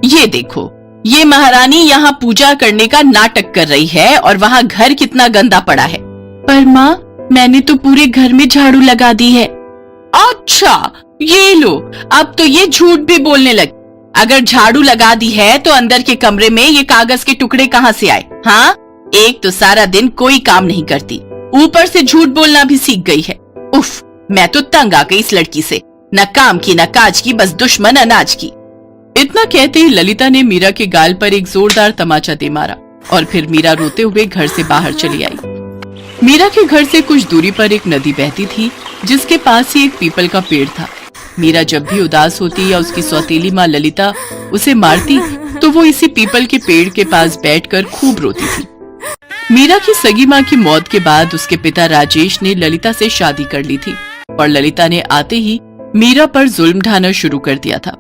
ये देखो, ये महारानी यहाँ पूजा करने का नाटक कर रही है और वहाँ घर कितना गंदा पड़ा है। पर माँ, मैंने तो पूरे घर में झाड़ू लगा दी है। अच्छा, ये लो, अब तो ये झूठ भी बोलने लगी। अगर झाड़ू लगा दी है तो अंदर के कमरे में ये कागज के टुकड़े कहाँ से आए? हाँ, एक तो सारा दिन कोई काम नहीं करती, ऊपर से झूठ बोलना भी सीख गई है। उफ, मैं तो तंग आ गई इस लड़की से, न काम की न काज की, बस दुश्मन अनाज की। इतना कहते ही ललिता ने मीरा के गाल पर एक जोरदार तमाचा दे मारा और फिर मीरा रोते हुए घर से बाहर चली आई। मीरा के घर से कुछ दूरी पर एक नदी बहती थी, जिसके पास ही एक पीपल का पेड़ था। मीरा जब भी उदास होती या उसकी सौतेली माँ ललिता उसे मारती तो वो इसी पीपल के पेड़ के पास बैठकर खूब रोती थी। मीरा की सगी माँ की मौत के बाद उसके पिता राजेश ने ललिता से शादी कर ली थी और ललिता ने आते ही मीरा पर जुल्म ढाना शुरू कर दिया था।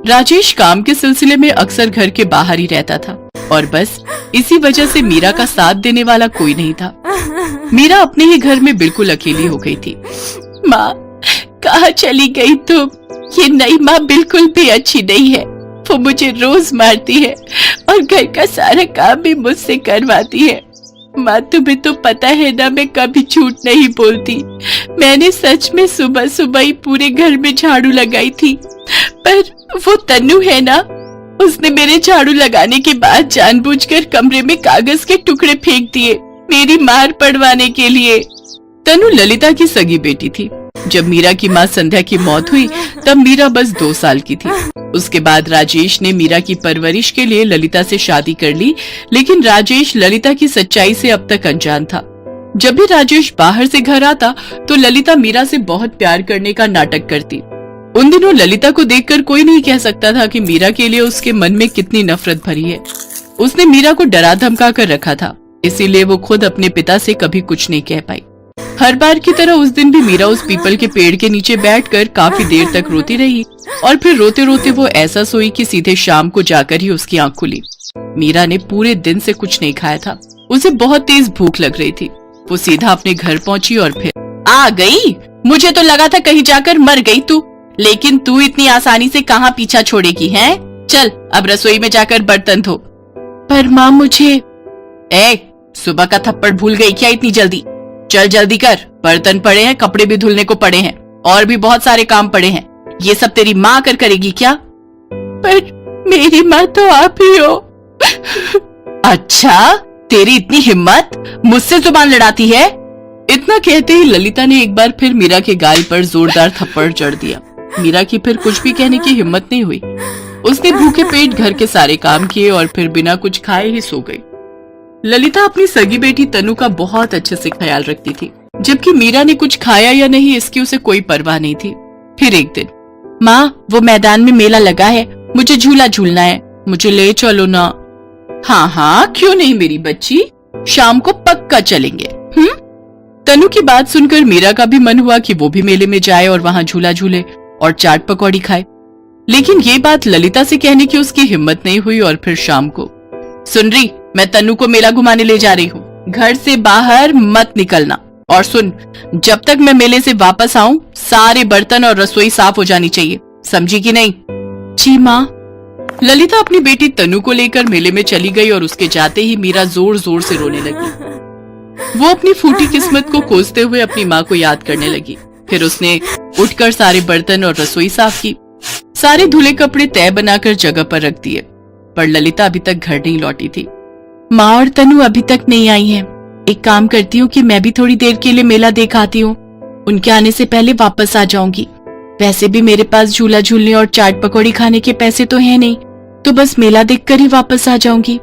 राजेश काम के सिलसिले में अक्सर घर के बाहर ही रहता था और बस इसी वजह से मीरा का साथ देने वाला कोई नहीं था। मीरा अपने ही घर में बिल्कुल अकेली हो गई थी। माँ, कहाँ चली गई तुम? ये नई माँ बिल्कुल भी अच्छी नहीं है। वो मुझे रोज मारती है और घर का सारा काम भी मुझसे करवाती है। माँ, तुम्हें तो पता है ना, मैं कभी झूठ नहीं बोलती। मैंने सच में सुबह सुबह ही पूरे घर में झाड़ू लगाई थी, पर वो तन्नू है ना, उसने मेरे झाड़ू लगाने के बाद जानबूझकर कमरे में कागज के टुकड़े फेंक दिए मेरी मार पड़वाने के लिए। तन्नू ललिता की सगी बेटी थी। जब मीरा की माँ संध्या की मौत हुई तब मीरा बस 2 साल की थी। उसके बाद राजेश ने मीरा की परवरिश के लिए ललिता से शादी कर ली, लेकिन राजेश ललिता की सच्चाई से अब तक अनजान था। जब भी राजेश बाहर से घर आता तो ललिता मीरा से बहुत प्यार करने का नाटक करती। उन दिनों ललिता को देखकर कोई नहीं कह सकता था कि मीरा के लिए उसके मन में कितनी नफरत भरी है। उसने मीरा को डरा धमका कर रखा था, इसीलिए वो खुद अपने पिता से कभी कुछ नहीं कह पाई। हर बार की तरह उस दिन भी मीरा उस पीपल के पेड़ के नीचे बैठकर काफी देर तक रोती रही और फिर रोते रोते वो ऐसा सोई कि सीधे शाम को जाकर ही उसकी आंख खुली। मीरा ने पूरे दिन से कुछ नहीं खाया था। उसे बहुत तेज भूख लग रही थी। वो सीधा अपने घर पहुंची और फिर आ गई। मुझे तो लगा था कहीं जाकर मर गई तू, लेकिन तू इतनी आसानी से कहाँ पीछा छोड़ेगी हैं? चल अब रसोई में जाकर बर्तन धो। पर माँ, मुझे सुबह का थप्पड़ भूल गई क्या इतनी जल्दी? चल जल्दी कर, बर्तन पड़े हैं, कपड़े भी धुलने को पड़े हैं और भी बहुत सारे काम पड़े हैं। ये सब तेरी माँ करेगी क्या? पर मेरी माँ तो आप ही हो। अच्छा, तेरी इतनी हिम्मत, मुझसे जुबान लड़ाती है? इतना कहते ही ललिता ने एक बार फिर मीरा के गाल पर जोरदार थप्पड़ जड़ दिया। मीरा की फिर कुछ भी कहने की हिम्मत नहीं हुई। उसने भूखे पेट घर के सारे काम किए और फिर बिना कुछ खाए ही सो गई। ललिता अपनी सगी बेटी तनु का बहुत अच्छे से ख्याल रखती थी, जबकि मीरा ने कुछ खाया या नहीं इसकी उसे कोई परवाह नहीं थी। फिर एक दिन, माँ, वो मैदान में मेला लगा है, मुझे झूला झूलना है, मुझे ले चलो ना। हाँ हाँ, क्यों नहीं मेरी बच्ची, शाम को पक्का चलेंगे। तनु की बात सुनकर मीरा का भी मन हुआ कि वो भी मेले में जाए और वहाँ झूला झूले और चाट पकौड़ी खाए, लेकिन ये बात ललिता से कहने की उसकी हिम्मत नहीं हुई। और फिर शाम को, सुन रही, मैं तनु को मेला घुमाने ले जा रही हूँ, घर से बाहर मत निकलना। और सुन, जब तक मैं मेले से वापस आऊं सारे बर्तन और रसोई साफ हो जानी चाहिए, समझी कि नहीं? जी माँ। ललिता अपनी बेटी तनु को लेकर मेले में चली गई और उसके जाते ही मीरा जोर जोर से रोने लगी। वो अपनी फूटी किस्मत को कोसते हुए अपनी माँ को याद करने लगी। फिर उसने उठकर सारे बर्तन और रसोई साफ की, सारे धुले कपड़े तय बनाकर जगह पर रख दिए। पर ललिता अभी तक घर नहीं लौटी थी। माँ और तनु अभी तक नहीं आई हैं। एक काम करती हूँ कि मैं भी थोड़ी देर के लिए मेला देख आती हूँ, उनके आने से पहले वापस आ जाऊंगी। वैसे भी मेरे पास झूला झूलने और चाट पकौड़ी खाने के पैसे तो है नहीं, तो बस मेला देखकर ही वापस आ जाऊंगी।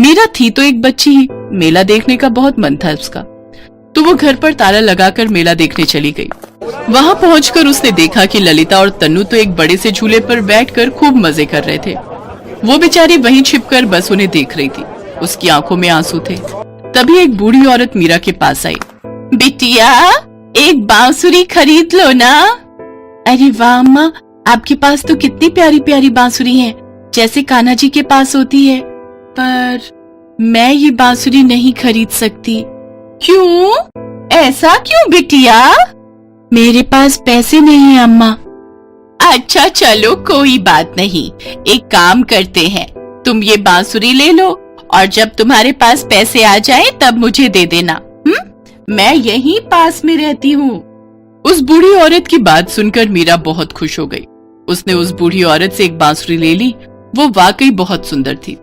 मीरा थी तो एक बच्ची ही, मेला देखने का बहुत मन था उसका, तो वो घर पर ताला लगाकर मेला देखने चली गई। वहाँ पहुंचकर उसने देखा कि ललिता और तन्नू तो एक बड़े से झूले पर बैठकर खूब मजे कर रहे थे। वो बेचारी वहीं छिपकर बस उन्हें देख रही थी। उसकी आंखों में आंसू थे। तभी एक बूढ़ी औरत मीरा के पास आई। बिटिया, एक बांसुरी खरीद लो ना। अरे वाह अम्मा, आपके पास तो कितनी प्यारी प्यारी बांसुरी हैं, जैसे कान्हा जी के पास होती है। पर मैं ये बांसुरी नहीं खरीद सकती। क्यों? ऐसा क्यों बिटिया? मेरे पास पैसे नहीं है अम्मा। अच्छा चलो कोई बात नहीं, एक काम करते हैं, तुम ये बांसुरी ले लो और जब तुम्हारे पास पैसे आ जाए तब मुझे दे देना। मैं यहीं पास में रहती हूँ। उस बूढ़ी औरत की बात सुनकर मीरा बहुत खुश हो गई। उसने उस बूढ़ी औरत से एक बांसुरी ले ली। वो वाकई बहुत सुंदर थी।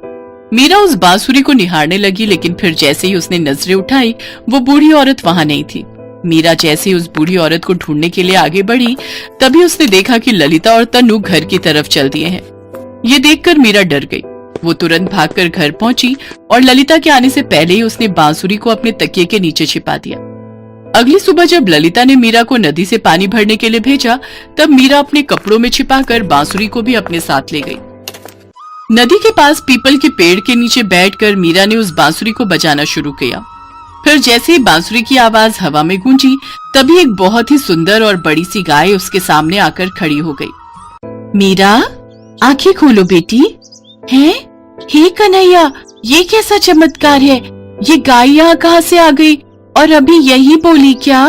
मीरा उस बांसुरी को निहारने लगी, लेकिन फिर जैसे ही उसने नजरें उठाई वो बूढ़ी औरत वहां नहीं थी। मीरा जैसे ही उस बूढ़ी औरत को ढूंढने के लिए आगे बढ़ी, तभी उसने देखा कि ललिता और तन्नू घर की तरफ चल दिए हैं। ये देखकर मीरा डर गई। वो तुरंत भागकर घर पहुंची और ललिता के आने से पहले ही उसने बांसुरी को अपने तकिए के नीचे छिपा दिया। अगली सुबह जब ललिता ने मीरा को नदी से पानी भरने के लिए भेजा, तब मीरा अपने कपड़ों में छिपाकर बांसुरी को भी अपने साथ ले गई। नदी के पास पीपल के पेड़ के नीचे बैठकर मीरा ने उस बांसुरी को बजाना शुरू किया। फिर जैसे ही बांसुरी की आवाज हवा में गूंजी, तभी एक बहुत ही सुंदर और बड़ी सी गाय उसके सामने आकर खड़ी हो गई। मीरा, आंखें खोलो बेटी। हैं? हे कन्हैया, ये कैसा चमत्कार है? ये गाय यहाँ कहाँ से आ गई और अभी यही बोली क्या?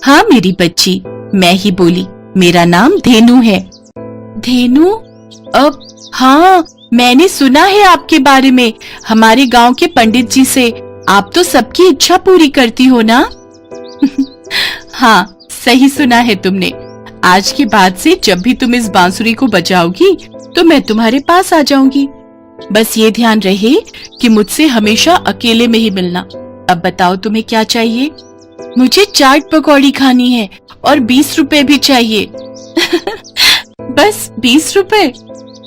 हाँ मेरी बच्ची, मैं ही बोली। मेरा नाम धेनु है। धेनु? अब हाँ, मैंने सुना है आपके बारे में, हमारे गांव के पंडित जी से। आप तो सबकी इच्छा पूरी करती हो ना? हाँ, सही सुना है तुमने। आज के बाद से जब भी तुम इस बांसुरी को बजाओगी तो मैं तुम्हारे पास आ जाऊंगी। बस ये ध्यान रहे कि मुझसे हमेशा अकेले में ही मिलना। अब बताओ तुम्हें क्या चाहिए? मुझे चाट पकौड़ी खानी है और 20 रुपए भी चाहिए। बस 20 रुपए?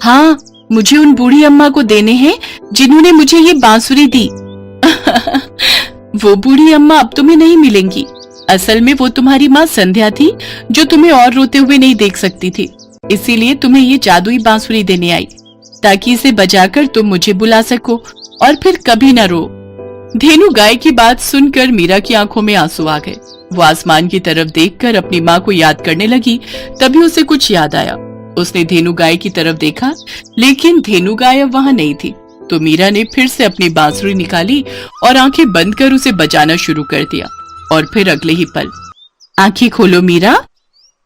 हाँ, मुझे उन बूढ़ी अम्मा को देने हैं जिन्होंने मुझे ये बांसुरी दी। वो बूढ़ी अम्मा अब तुम्हें नहीं मिलेंगी। असल में वो तुम्हारी माँ संध्या थी, जो तुम्हें और रोते हुए नहीं देख सकती थी। इसीलिए तुम्हें ये जादुई बांसुरी देने आई, ताकि इसे बजाकर तुम मुझे बुला सको और फिर कभी न रो। धेनु गाय की बात सुनकर मीरा की आंखों में आंसू आ गए। वो आसमान की तरफ देखकर अपनी माँ को याद करने लगी। तभी उसे कुछ याद आया। उसने धेनु गाय की तरफ देखा, लेकिन धेनु गाय अब वहाँ नहीं थी। तो मीरा ने फिर से अपनी बांसुरी निकाली और आंखें बंद कर उसे बजाना शुरू कर दिया। और फिर अगले ही पल, आंखें खोलो मीरा।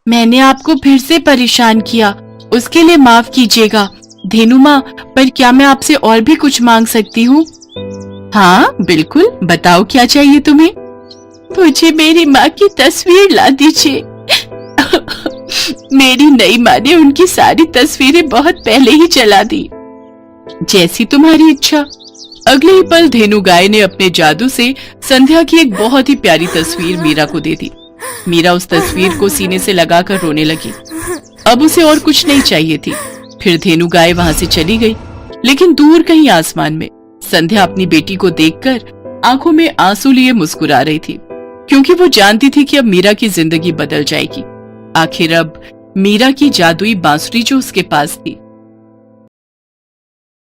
मैंने आपको फिर से परेशान किया, उसके लिए माफ कीजिएगा। धेनु माँ, पर क्या मैं आपसे और भी कुछ मांग सकती हूँ? हाँ बिल्कुल, बताओ क्या चाहिए तुम्हें? मुझे मेरी माँ की तस्वीर ला दीजिए। मेरी नई माँ ने उनकी सारी तस्वीरें बहुत पहले ही जला दी। जैसी तुम्हारी इच्छा। अगले ही पल धेनु गाय ने अपने जादू से संध्या की एक बहुत ही प्यारी तस्वीर मीरा को दे दी। मीरा उस तस्वीर को सीने से लगाकर रोने लगी। अब उसे और कुछ नहीं चाहिए थी। फिर धेनु गाय वहां से चली गई। लेकिन दूर कहीं आसमान में संध्या अपनी बेटी को देखकर आंखों में आंसू लिए मुस्कुरा रही थी, क्योंकि वो जानती थी कि अब मीरा की जिंदगी बदल जाएगी। आखिर अब मीरा की जादुई बांसुरी जो उसके पास थी